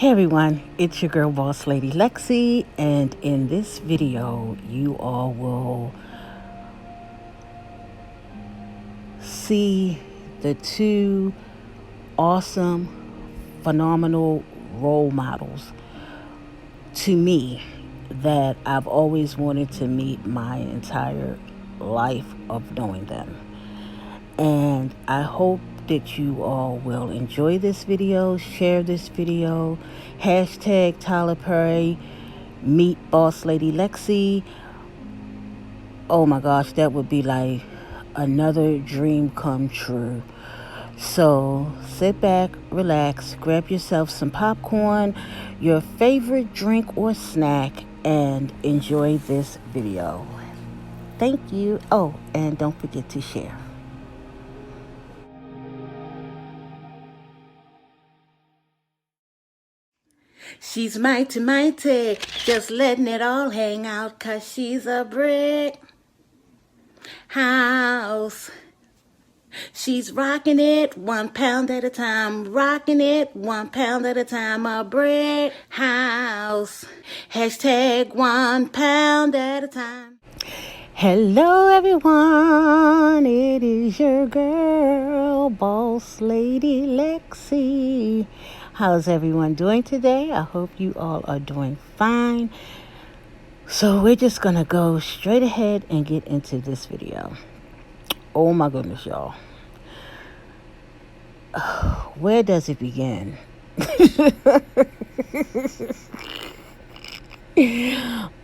Hey everyone, it's your girl boss lady Lexi, and in this video you all will see the two awesome, phenomenal role models to me that I've always wanted to meet my entire life of knowing them. And I hope that you all will enjoy this video, share this video, hashtag Tyler Perry, meet Boss Lady Lexi. Oh my gosh, that would be like another dream come true. So sit back, relax, grab yourself some popcorn, your favorite drink or snack, and enjoy this video. Thank you. Oh, and don't forget to share. She's mighty, mighty, just letting it all hang out, 'cause she's a brick house. She's rocking it 1 pound at a time, rocking it 1 pound at a time, a brick house. Hashtag 1 pound at a time. Hello everyone, it is your girl, Boss Lady Lexi. How's everyone doing today? I hope you all are doing fine. So we're just gonna go straight ahead and get into this video. Oh my goodness, y'all. Where does it begin?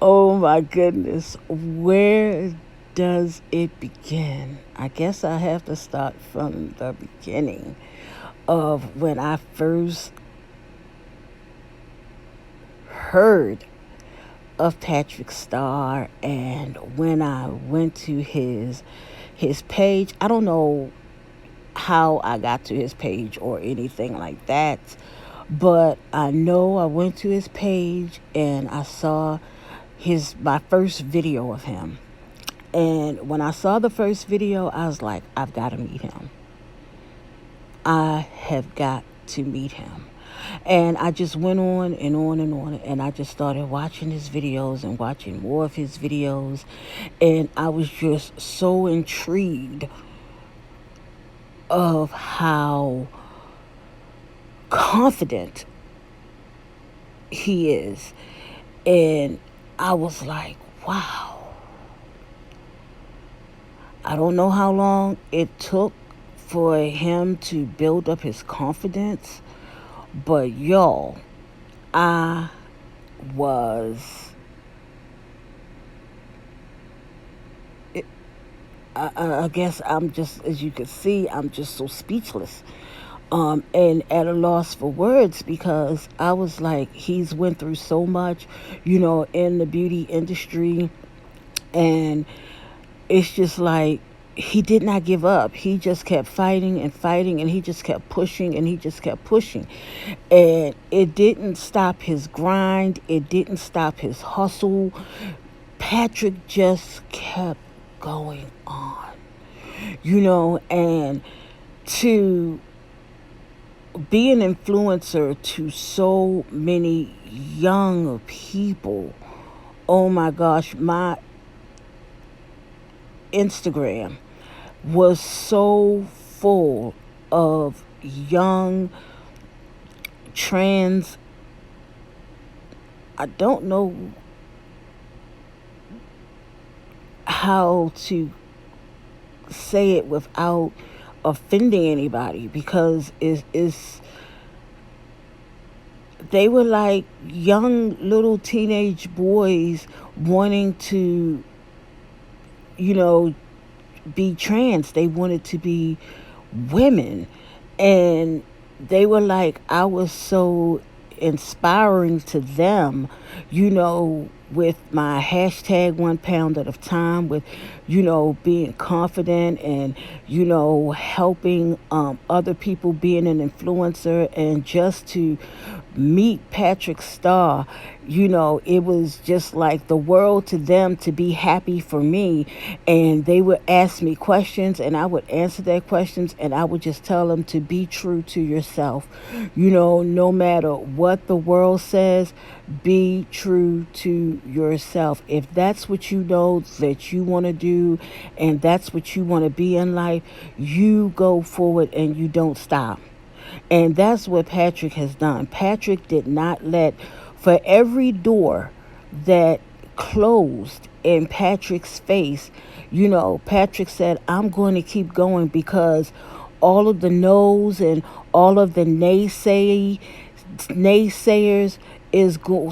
Oh my goodness, where does it begin? I guess I have to start from the beginning of when I first heard of Patrick Starrr, and when I went to his page. I don't know how I got to his page or anything like that, but I know I went to his page and I saw my first video of him. And when I saw the first video, I was like, I've got to meet him. I have got to meet him. And I just went on and on and on, and I just started watching his videos and watching more of his videos, and I was just so intrigued of how confident he is. And I was like, wow. I don't know how long it took for him to build up his confidence, but y'all, I guess I'm just, as you can see, I'm just so speechless, and at a loss for words, because I was like, he's went through so much, in the beauty industry, and it's just like, he did not give up. He just kept fighting and fighting, and he just kept pushing, and he just kept pushing. And it didn't stop his grind. It didn't stop his hustle. Patrick just kept going on, and to be an influencer to so many young people. Oh my gosh, my Instagram was so full of young trans, I don't know how to say it without offending anybody, because they were like young little teenage boys wanting to be trans. They wanted to be women, and they were like, I was so inspiring to them, with my hashtag 1 pound at a time, with, being confident and, helping other people, being an influencer, and just to meet Patrick Starr, it was just like the world to them to be happy for me. And they would ask me questions and I would answer their questions, and I would just tell them to be true to yourself. No matter what the world says, be true to yourself. If that's what you know that you want to do and that's what you want to be in life, you go forward and you don't stop. And that's what Patrick has done. Patrick did not let, for every door that closed in Patrick's face, Patrick said, I'm going to keep going, because all of the no's and all of the naysayers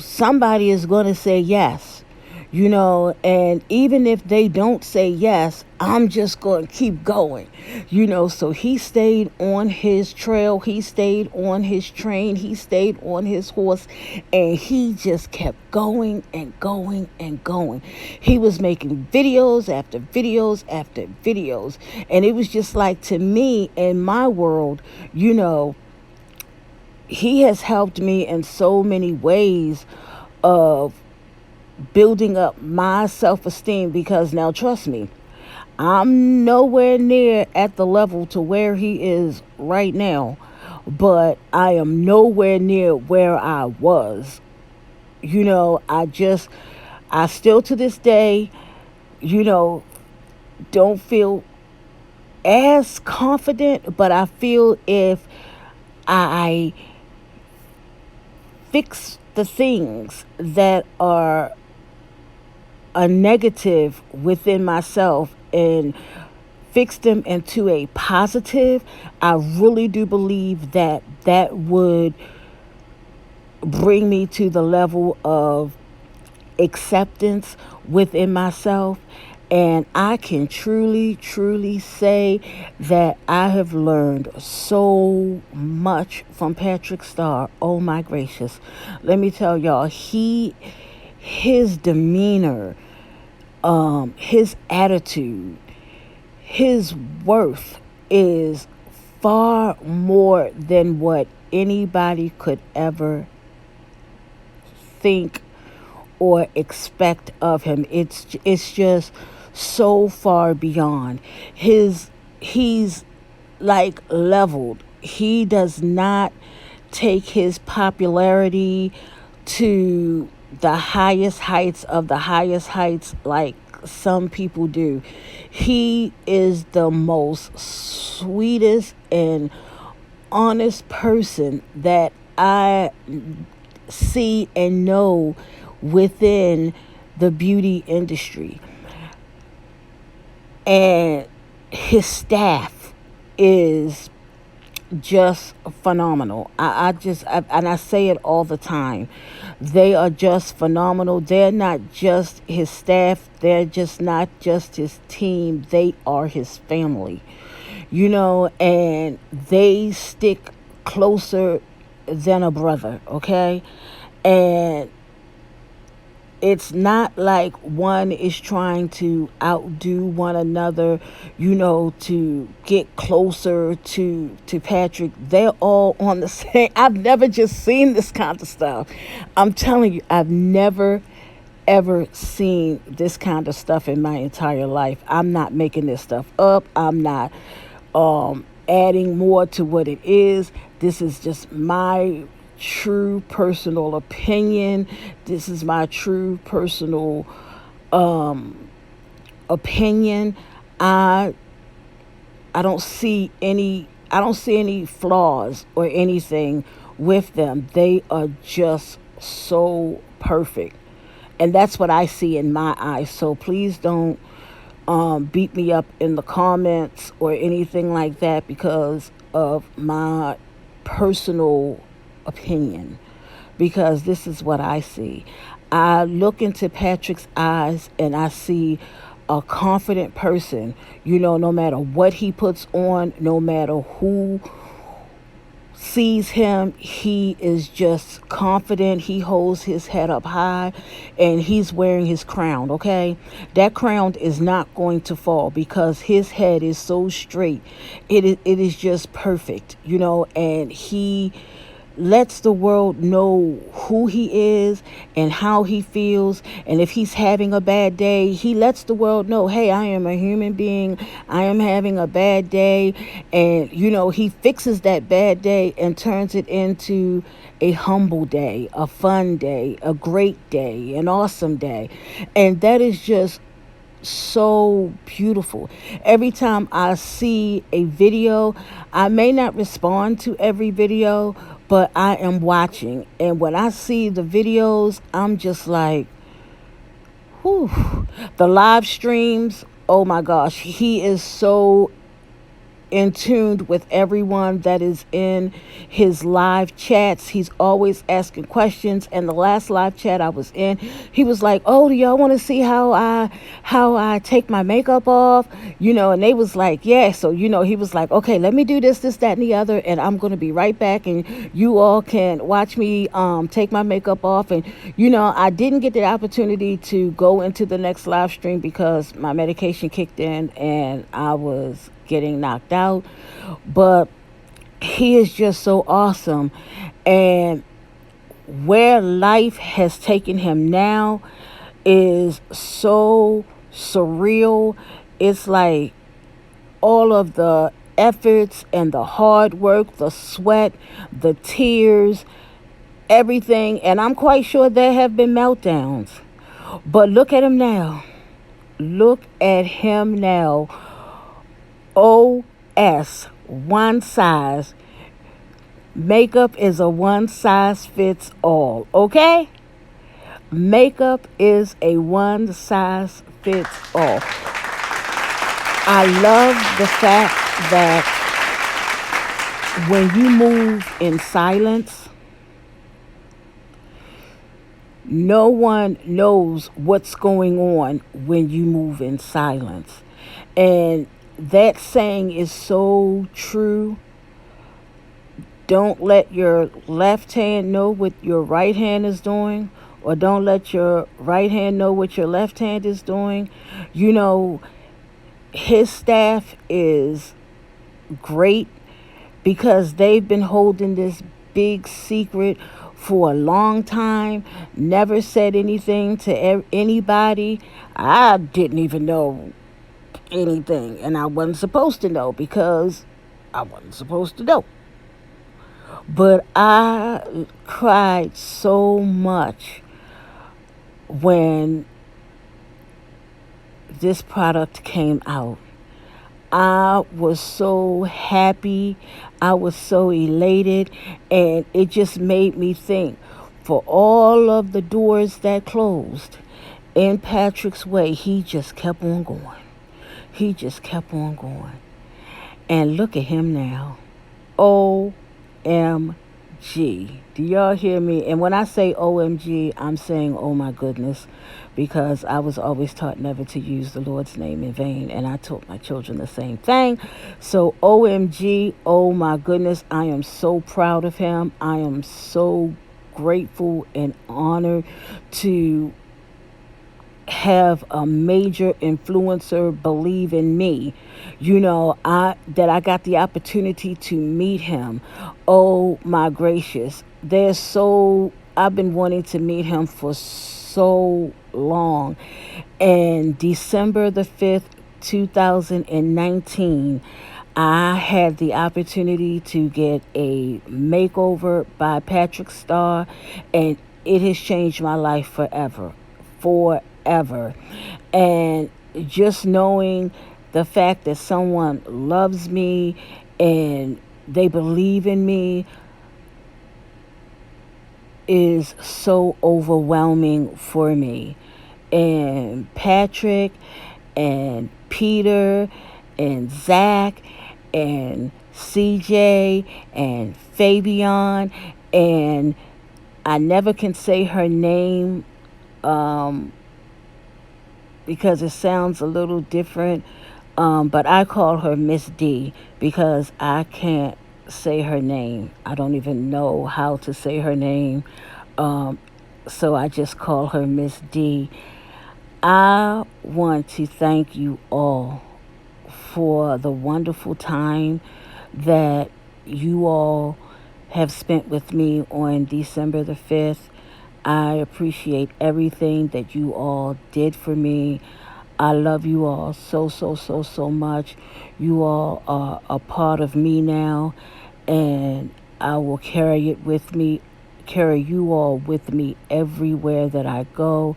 somebody is going to say yes. And even if they don't say yes, I'm just going to keep going. So he stayed on his trail, he stayed on his train, he stayed on his horse, and he just kept going and going and going. He was making videos after videos after videos. And it was just like, to me, in my world, he has helped me in so many ways of building up my self-esteem, because now, trust me, I'm nowhere near at the level to where he is right now, but I am nowhere near where I was. I still to this day, don't feel as confident, but I feel if I fix the things that are a negative within myself and fix them into a positive, I really do believe that that would bring me to the level of acceptance within myself. And I can truly, truly say that I have learned so much from Patrick Starrr. Oh my gracious. Let me tell y'all, his demeanor, his attitude, his worth is far more than what anybody could ever think or expect of him. It's just so far beyond. He's like leveled. He does not take his popularity to the highest heights of the highest heights like some people do. He is the most sweetest and honest person that I see and know within the beauty industry. And his staff is just phenomenal. And I say it all the time. They are just phenomenal. They're not just his staff. They're just not just his team. They are his family. And they stick closer than a brother, okay? And it's not like one is trying to outdo one another, to get closer to Patrick. They're all on the same. I've never just seen this kind of stuff. I'm telling you, I've never ever seen this kind of stuff in my entire life. I'm not making this stuff up. I'm not adding more to what it is. This is just my true personal opinion. This is my true personal opinion. I don't see any flaws or anything with them. They are just so perfect. And that's what I see in my eyes. So please don't beat me up in the comments or anything like that because of my personal opinion, because this is what I see. I look into Patrick's eyes and I see a confident person, no matter what he puts on, no matter who sees him, he is just confident. He holds his head up high and he's wearing his crown, okay? That crown is not going to fall because his head is so straight. It is just perfect, and he lets the world know who he is and how he feels. And if he's having a bad day, he lets the world know, hey, I am a human being. I am having a bad day. And, he fixes that bad day and turns it into a humble day, a fun day, a great day, an awesome day. And that is just so beautiful. Every time I see a video, I may not respond to every video, but I am watching. And when I see the videos, I'm just like, whew. The live streams, oh my gosh, he is so in tune with everyone that is in his live chats. He's always asking questions. And the last live chat I was in, he was like, "Oh, do y'all want to see how I take my makeup off?" And they was like, "Yeah." So, he was like, "Okay, let me do this, that, and the other, and I'm going to be right back, and you all can watch me take my makeup off." And I didn't get the opportunity to go into the next live stream because my medication kicked in and I was getting knocked out. But he is just so awesome. And where life has taken him now is so surreal. It's like all of the efforts and the hard work, the sweat, the tears, everything. And I'm quite sure there have been meltdowns. But look at him now. Look at him now. OS, one size. Makeup is a one size fits all, okay? Makeup is a one size fits all. I love the fact that when you move in silence, no one knows what's going on when you move in silence. And that saying is so true. Don't let your left hand know what your right hand is doing, or don't let your right hand know what your left hand is doing. His staff is great because they've been holding this big secret for a long time, never said anything to anybody. I didn't even know anything, and I wasn't supposed to know because I wasn't supposed to know. But I cried so much when this product came out. I was so happy. I was so elated. And it just made me think, for all of the doors that closed in Patrick's way, he just kept on going. He just kept on going. And look at him now. OMG. Do y'all hear me? And when I say OMG, I'm saying, oh my goodness, because I was always taught never to use the Lord's name in vain. And I taught my children the same thing. So OMG, oh my goodness, I am so proud of him. I am so grateful and honored to have a major influencer believe in me. That I got the opportunity to meet him. Oh my gracious. I've been wanting to meet him for so long. And December the 5th, 2019, I had the opportunity to get a makeover by Patrick Starrr, and it has changed my life forever. Forever. And just knowing the fact that someone loves me and they believe in me is so overwhelming for me. And Patrick and Peter and Zach and CJ and Fabian, and I never can say her name because it sounds a little different. But I call her Miss D because I can't say her name. I don't even know how to say her name. Um, so I just call her Miss D. I want to thank you all for the wonderful time that you all have spent with me on December the 5th. I appreciate everything that you all did for me. I love you all so, so, so, so much. You all are a part of me now, and I will carry it with me, carry you all with me everywhere that I go.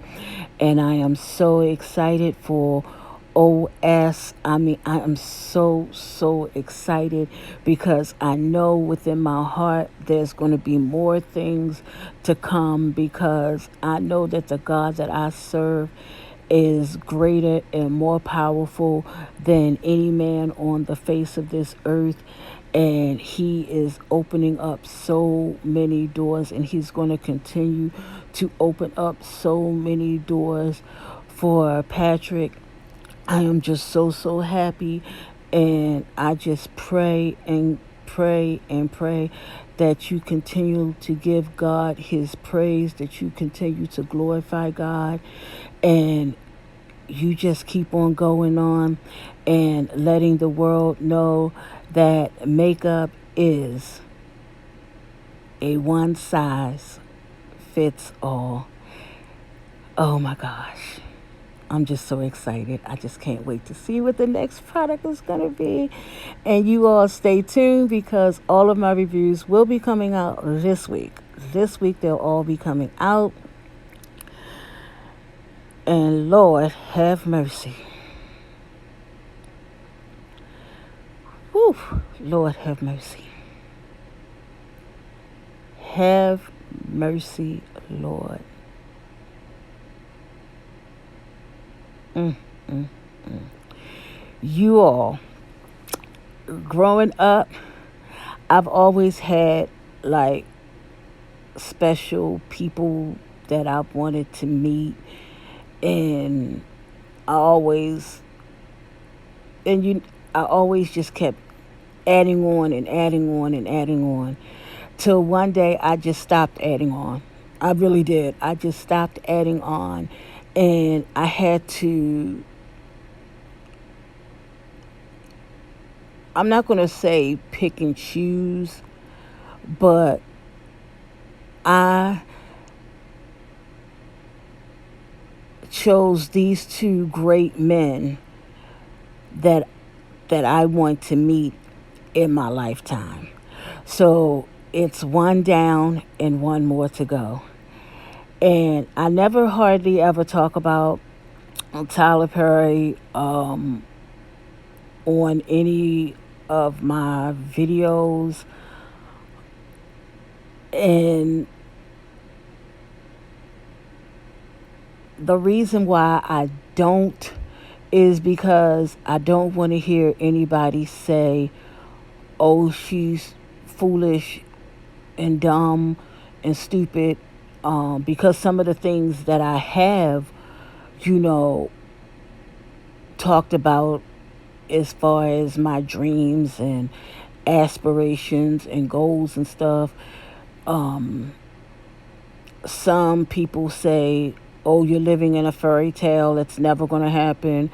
And I am so excited for OS. I mean, I am so, so excited because I know within my heart there's going to be more things to come because I know that the God that I serve is greater and more powerful than any man on the face of this earth. And he is opening up so many doors, and he's going to continue to open up so many doors for Patrick. I am just so, so happy. And I just pray and pray and pray that you continue to give God his praise, that you continue to glorify God, and you just keep on going on and letting the world know that makeup is a one size fits all. Oh my gosh. I'm just so excited. I just can't wait to see what the next product is going to be. And you all stay tuned because all of my reviews will be coming out this week. This week they'll all be coming out. And Lord have mercy. Whew, Lord have mercy. Have mercy, Lord. Mm, mm, mm. You all, growing up, I've always had like special people that I wanted to meet, and I always, and you, I always just kept adding on and adding on and adding on till one day I just stopped adding on. I really did. I just stopped adding on, and I had to, I'm not going to say pick and choose, but I chose these two great men that I want to meet in my lifetime. So it's one down and one more to go. And I never hardly ever talk about Tyler Perry on any of my videos. And the reason why I don't is because I don't want to hear anybody say, oh, she's foolish and dumb and stupid. Because some of the things that I have, you know, talked about as far as my dreams and aspirations and goals and stuff, some people say, oh, you're living in a fairy tale. It's never going to happen.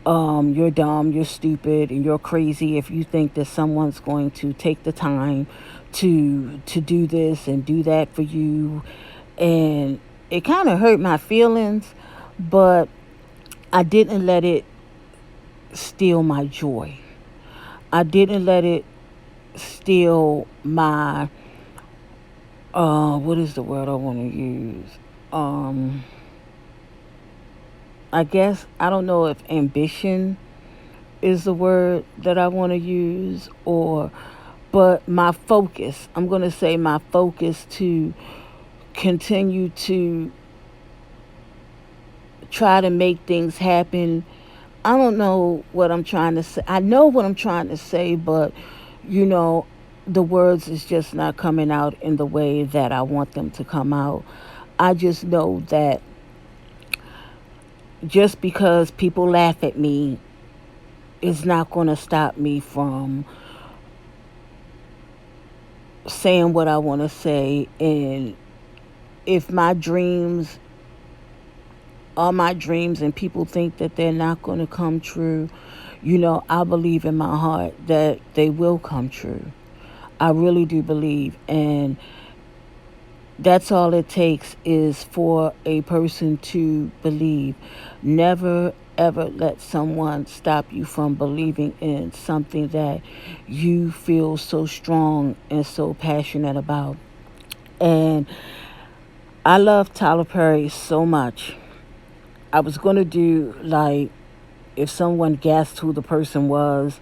You're dumb, you're stupid, and you're crazy if you think that someone's going to take the time to do this and do that for you. And it kind of hurt my feelings, but I didn't let it steal my joy. I didn't let it steal my what is the word I want to use? Um I guess I don't know if ambition is the word that I want to use, or but my focus. I'm going to say my focus to continue to try to make things happen. I don't know what I'm trying to say. I know what I'm trying to say, but you know, the words is just not coming out in the way that I want them to come out. I just know that just because people laugh at me is not going to stop me from saying what I want to say. And if my dreams are my dreams and people think that they're not going to come true, I believe in my heart that they will come true. I really do believe. And that's all it takes is for a person to believe. Never ever let someone stop you from believing in something that you feel so strong and so passionate about. And I love Tyler Perry so much. I was going to do like, if someone guessed who the person was,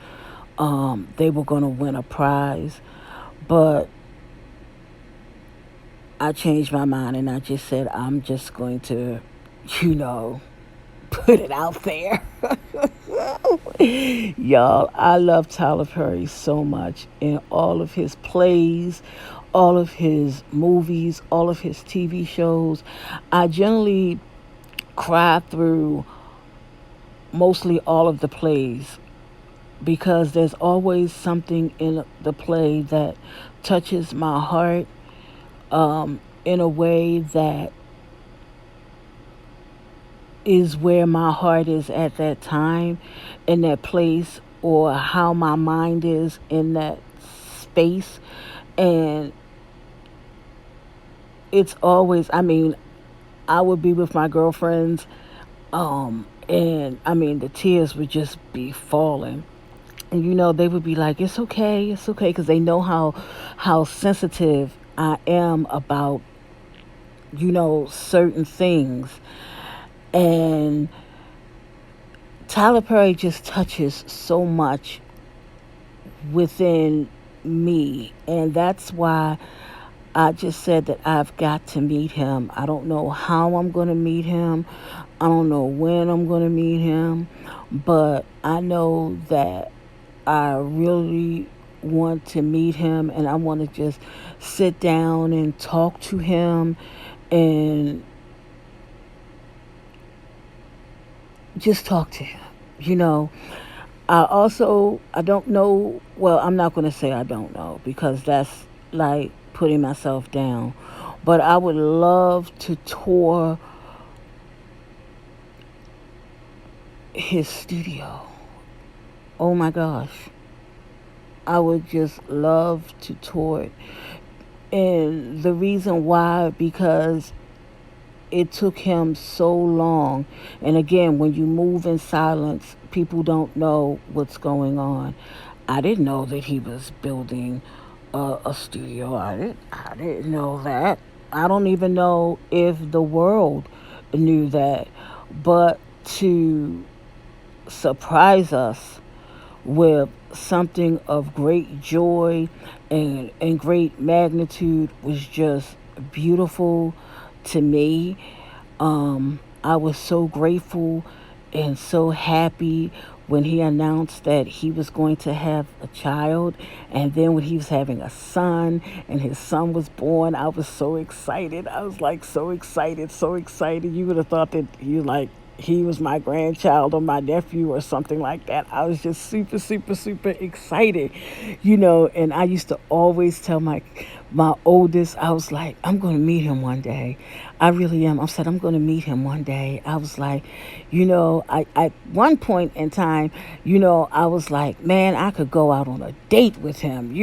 they were going to win a prize. But I changed my mind and I just said, I'm just going to, you know, put it out there. Y'all, I love Tyler Perry so much in all of his plays, all of his movies, all of his TV shows. I generally cry through mostly all of the plays because there's always something in the play that touches my heart in a way that is where my heart is at that time, in that place, or how my mind is in that space. And it's always, I mean, I would be with my girlfriends, and I mean, the tears would just be falling. And they would be like, it's okay," because they know how sensitive I am about certain things. And Tyler Perry just touches so much within me. And that's why I just said that I've got to meet him. I don't know how I'm going to meet him. I don't know when I'm going to meet him. But I know that I really want to meet him and I want to just sit down and talk to him and just talk to him. You know, I don't know. Well, I'm not going to say I don't know because that's like putting myself down. But I would love to tour his studio. Oh my gosh. I would just love to tour it. And the reason why, because it took him so long. And again, when you move in silence, people don't know what's going on. I didn't know that he was building a studio. I didn't know that. I don't even know if the world knew that. But to surprise us with something of great joy and great magnitude was just beautiful to me. I was so grateful and so happy when he announced that he was going to have a child, and then when he was having a son and his son was born, I was so excited. I was like so excited, so excited. You would have thought that he was my grandchild or my nephew or something like that. I was just super, super, super excited, and I used to always tell my oldest, I was like, I'm going to meet him one day. I really am. I said, I'm going to meet him one day. I was like, I at one point in time, I was like, man, I could go out on a date with him,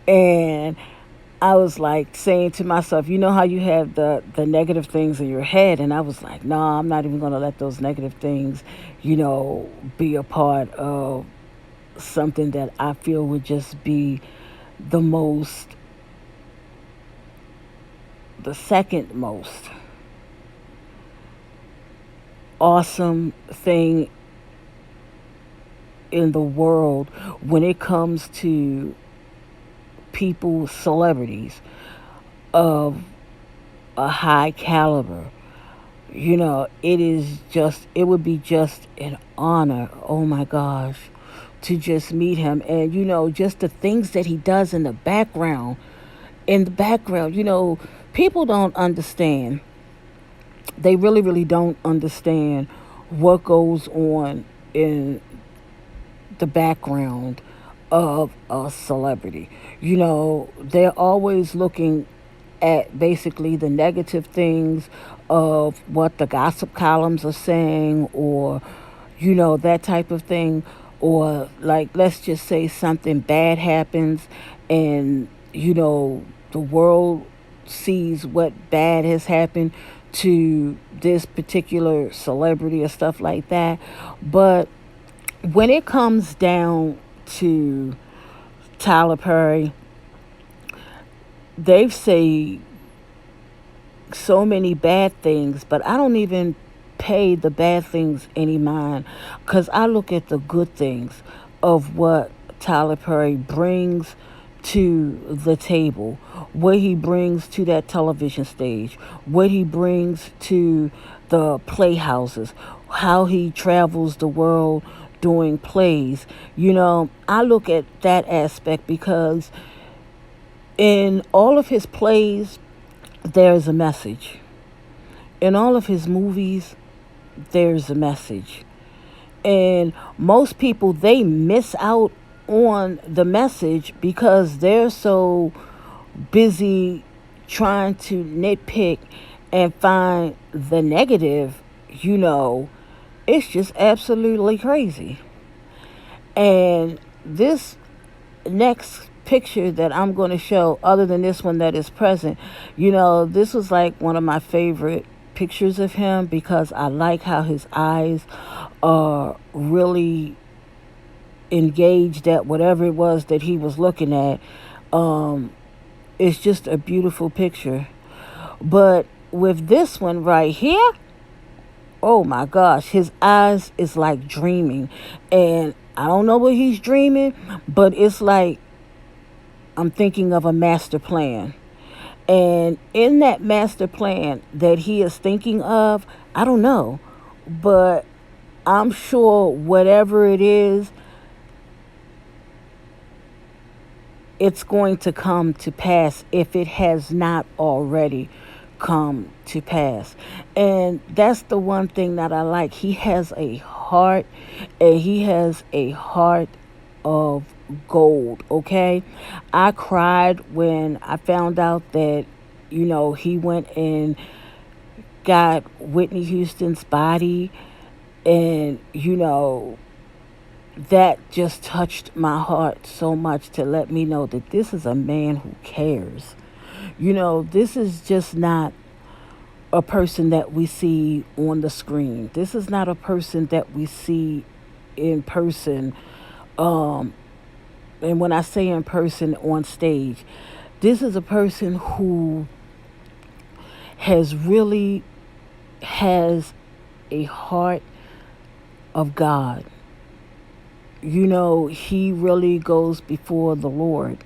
and I was like saying to myself, how you have the negative things in your head, and I was like, no, I'm not even going to let those negative things, be a part of something that I feel would just be the most, the second most awesome thing in the world when it comes to people, celebrities of a high caliber. It would be just an honor. Oh my gosh, to just meet him. And, just the things that he does in the background. In the background, people don't understand. They really, really don't understand what goes on in the background of a celebrity. They're always looking at basically the negative things of what the gossip columns are saying, or that type of thing. Or, like, let's just say something bad happens, and the world sees what bad has happened to this particular celebrity or stuff like that. But when it comes down to Tyler Perry, they've say so many bad things, but I don't even pay the bad things any mind, because I look at the good things of what Tyler Perry brings to the table, what he brings to that television stage, what he brings to the playhouses, how he travels the world doing plays. I look at that aspect because in all of his plays, there's a message. In all of his movies, there's a message. And most people, they miss out on the message because they're so busy trying to nitpick and find the negative. It's just absolutely crazy. And this next picture that I'm going to show, other than this one that is present, this was like one of my favorite pictures of him, because I like how his eyes are really engaged at whatever it was that he was looking at. It's just a beautiful picture. But with this one right here, oh my gosh, his eyes is like dreaming. And I don't know what he's dreaming, but it's like I'm thinking of a master plan. And in that master plan that he is thinking of, I don't know, but I'm sure whatever it is, it's going to come to pass if it has not already come to pass. And that's the one thing that I like. He has a heart, and he has a heart of gold. Okay, I cried when I found out that he went and got Whitney Houston's body, and that just touched my heart so much, to let me know that this is a man who cares. This is just not a person that we see on the screen. This is not a person that we see in person. And when I say in person, on stage, this is a person who really has a heart of God. He really goes before the Lord,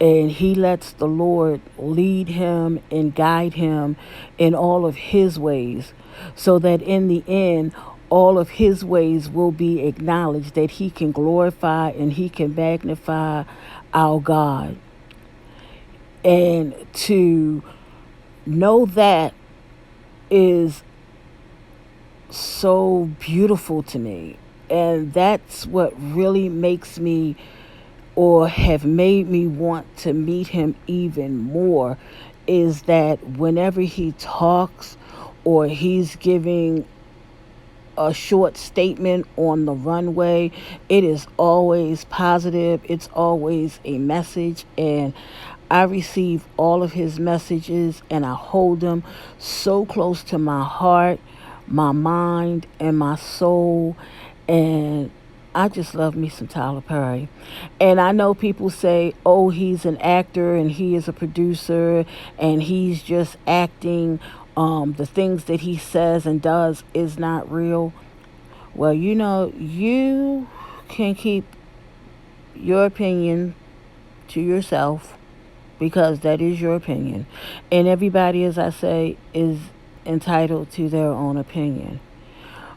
and he lets the Lord lead him and guide him in all of his ways, so that in the end, all of his ways will be acknowledged, that he can glorify and he can magnify our God. And to know that is so beautiful to me. And that's what really makes me, or have made me, want to meet him even more, is that whenever he talks, or he's giving a short statement on the runway, it is always positive. It's always a message. And I receive all of his messages, and I hold them so close to my heart, my mind, and my soul. And I just love me some Tyler Perry. And I know people say, oh, he's an actor and he is a producer and he's just acting. The things that he says and does is not real. Well, you can keep your opinion to yourself, because that is your opinion. And everybody, as I say, is entitled to their own opinion.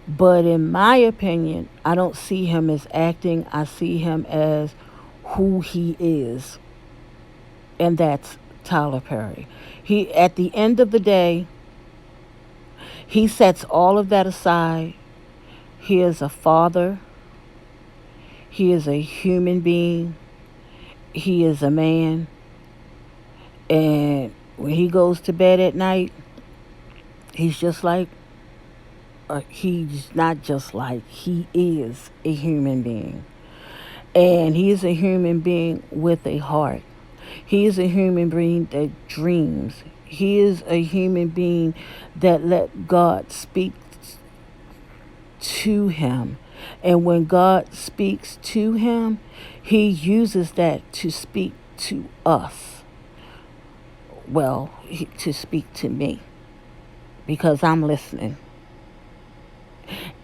But in my opinion, I don't see him as acting. I see him as who he is. And that's Tyler Perry. He, at the end of the day, he sets all of that aside. He is a father. He is a human being. He is a man. And when he goes to bed at night, he's just like, he's not just like, he is a human being. And he is a human being with a heart. He is a human being that dreams. He is a human being that let God speak to him. And when God speaks to him, he uses that to speak to us. Well, to speak to me because I'm listening.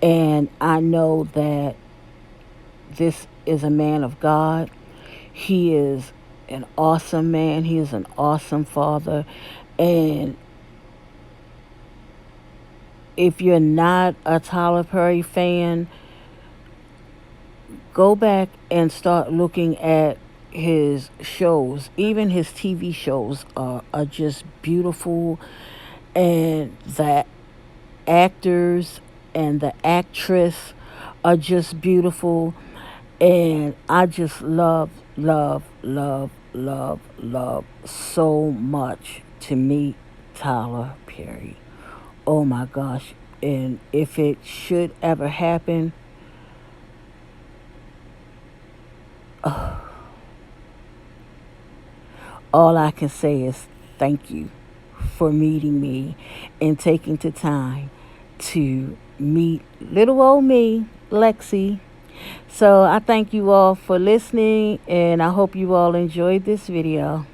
And I know that this is a man of God. He is an awesome man. He is an awesome father. And if you're not a Tyler Perry fan, go back and start looking at his shows. Even his TV shows are just beautiful. And the actors and the actress are just beautiful. And I just love, love, love, love, love so much to meet Tyler Perry. Oh my gosh. And if it should ever happen, all I can say is thank you for meeting me and taking the time to meet little old me, Lexi. So I thank you all for listening, and I hope you all enjoyed this video.